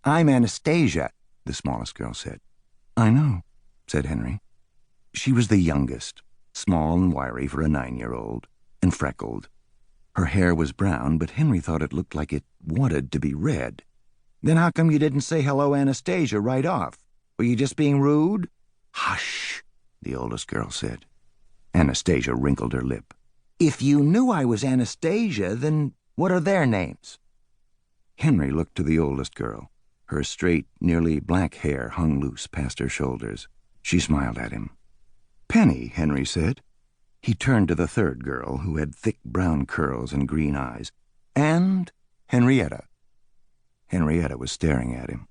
I'm Anastasia, the smallest girl said. I know, said Henry. She was the youngest, small and wiry for a 9-year-old, and freckled. Her hair was brown, but Henry thought it looked like it wanted to be red. Then how come you didn't say hello, Anastasia, right off? Were you just being rude? Hush, the oldest girl said. Anastasia wrinkled her lip. If you knew I was Anastasia, then what are their names? Henry looked to the oldest girl. Her straight, nearly black hair hung loose past her shoulders. She smiled at him. Penny, Henry said. He turned to the third girl, who had thick brown curls and green eyes. And Henrietta. Henrietta was staring at him.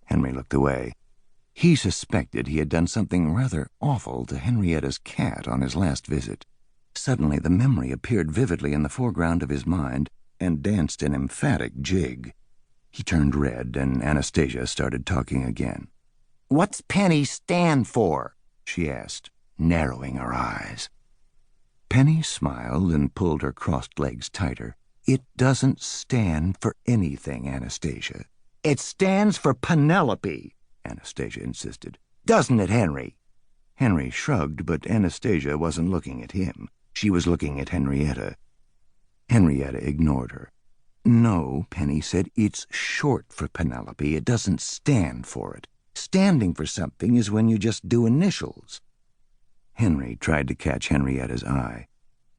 Henry looked away. He suspected he had done something rather awful to Henrietta's cat on his last visit. Suddenly the memory appeared vividly in the foreground of his mind and danced an emphatic jig. He turned red, and Anastasia started talking again. What's Penny stand for? She asked, narrowing her eyes. Penny smiled and pulled her crossed legs tighter. It doesn't stand for anything, Anastasia. It stands for Penelope, Anastasia insisted. Doesn't it, Henry? Henry shrugged, but Anastasia wasn't looking at him. She was looking at Henrietta. Henrietta ignored her. No, Penny said, it's short for Penelope. It doesn't stand for it. Standing for something is when you just do initials. Henry tried to catch Henrietta's eye.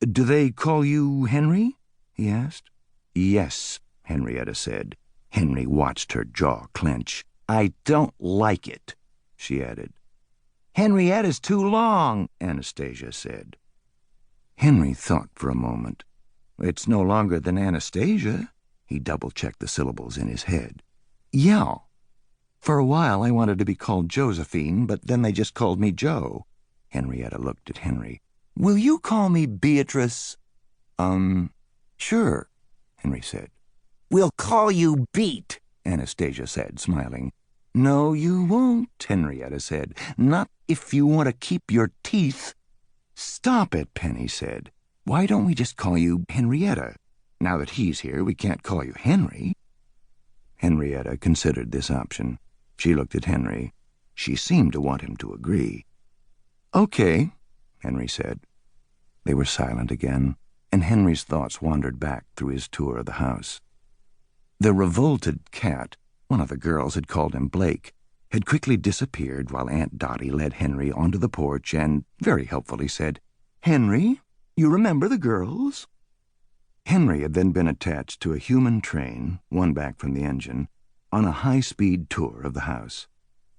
Do they call you Henry? He asked. Yes, Henrietta said. Henry watched her jaw clench. I don't like it, she added. Henrietta's too long, Anastasia said. Henry thought for a moment. It's no longer than Anastasia. He double-checked the syllables in his head. Yeah. For a while I wanted to be called Josephine, but then they just called me Joe. Henrietta looked at Henry. Will you call me Beatrice? Sure, Henry said. We'll call you Beat, Anastasia said, smiling. No, you won't, Henrietta said. Not if you want to keep your teeth. Stop it, Penny said. Why don't we just call you Henrietta? Now that he's here, we can't call you Henry. Henrietta considered this option. She looked at Henry. She seemed to want him to agree. Okay, Henry said. They were silent again, and Henry's thoughts wandered back through his tour of the house. The revolted cat, one of the girls had called him Blake, had quickly disappeared while Aunt Dottie led Henry onto the porch and, very helpfully, said, Henry, you remember the girls? Henry had then been attached to a human train, one back from the engine, on a high-speed tour of the house.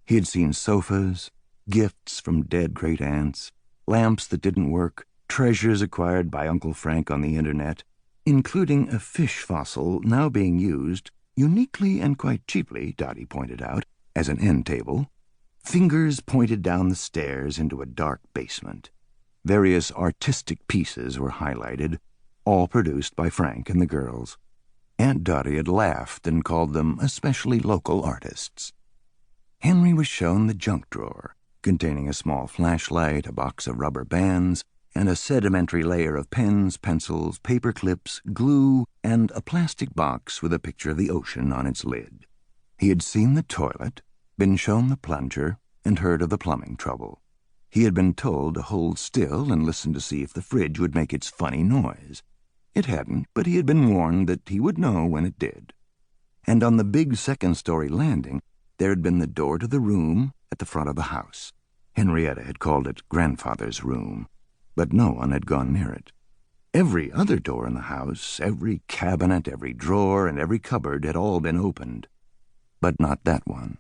He had seen sofas, gifts from dead great-aunts, lamps that didn't work, treasures acquired by Uncle Frank on the internet, including a fish fossil now being used, uniquely and quite cheaply, Dottie pointed out, as an end table. Fingers pointed down the stairs into a dark basement. Various artistic pieces were highlighted, all produced by Frank and the girls. Aunt Dottie had laughed and called them especially local artists. Henry was shown the junk drawer, containing a small flashlight, a box of rubber bands, and a sedimentary layer of pens, pencils, paper clips, glue, and a plastic box with a picture of the ocean on its lid. He had seen the toilet, been shown the plunger, and heard of the plumbing trouble. He had been told to hold still and listen to see if the fridge would make its funny noise. It hadn't, but he had been warned that he would know when it did. And on the big second-story landing, there had been the door to the room at the front of the house. Henrietta had called it Grandfather's room, but no one had gone near it. Every other door in the house, every cabinet, every drawer, and every cupboard had all been opened, but not that one.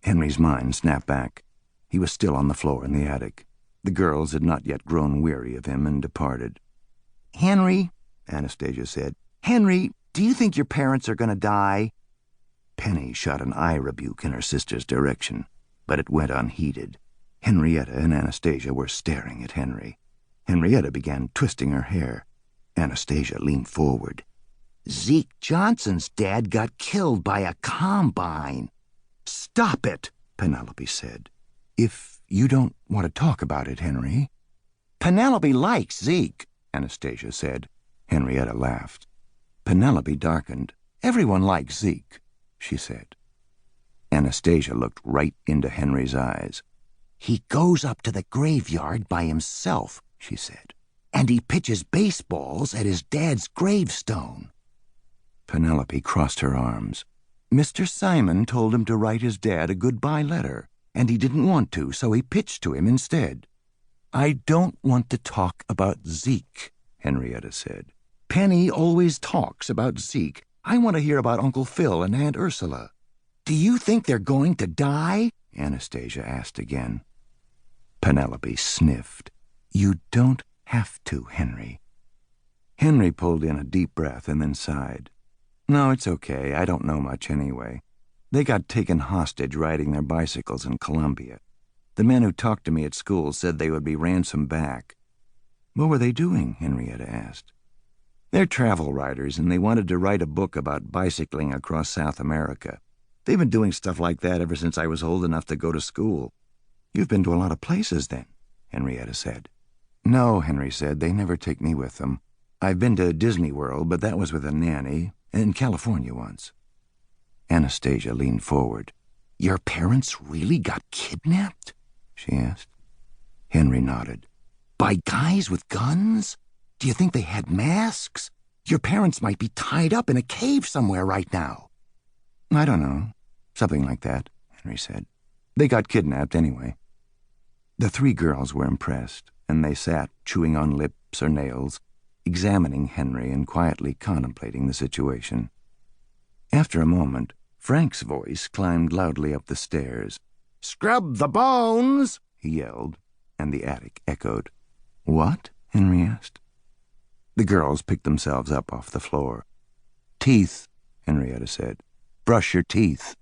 Henry's mind snapped back. He was still on the floor in the attic. The girls had not yet grown weary of him and departed. Henry, Anastasia said, Henry, do you think your parents are going to die? Penny shot an eye rebuke in her sister's direction, but it went unheeded. Henrietta and Anastasia were staring at Henry. Henrietta began twisting her hair. Anastasia leaned forward. Zeke Johnson's dad got killed by a combine. Stop it, Penelope said. If you don't want to talk about it, Henry. Penelope likes Zeke, Anastasia said. Henrietta laughed. Penelope darkened. Everyone likes Zeke, she said. Anastasia looked right into Henry's eyes. "He goes up to the graveyard by himself," she said, "and he pitches baseballs at his dad's gravestone." Penelope crossed her arms. "Mr. Simon told him to write his dad a goodbye letter, and he didn't want to, so he pitched to him instead." "I don't want to talk about Zeke," Henrietta said. "Penny always talks about Zeke. I want to hear about Uncle Phil and Aunt Ursula." "Do you think they're going to die?" Anastasia asked again. Penelope sniffed. "You don't have to, Henry." Henry pulled in a deep breath and then sighed. "No, it's okay. I don't know much anyway. They got taken hostage riding their bicycles in Colombia. The men who talked to me at school said they would be ransomed back." "What were they doing?" Henrietta asked. "They're travel writers, and they wanted to write a book about bicycling across South America. They've been doing stuff like that ever since I was old enough to go to school." "You've been to a lot of places, then," Henrietta said. "No," Henry said. "They never take me with them. I've been to Disney World, but that was with a nanny, in California once." Anastasia leaned forward. "Your parents really got kidnapped?" she asked. Henry nodded. "By guys with guns? Do you think they had masks? Your parents might be tied up in a cave somewhere right now." "I don't know. Something like that," Henry said. "They got kidnapped anyway." The three girls were impressed, and they sat chewing on lips or nails, examining Henry and quietly contemplating the situation. After a moment, Frank's voice climbed loudly up the stairs. "Scrub the bones!" he yelled, and the attic echoed. "What?" Henry asked. The girls picked themselves up off the floor. "Teeth," Henrietta said. "Brush your teeth."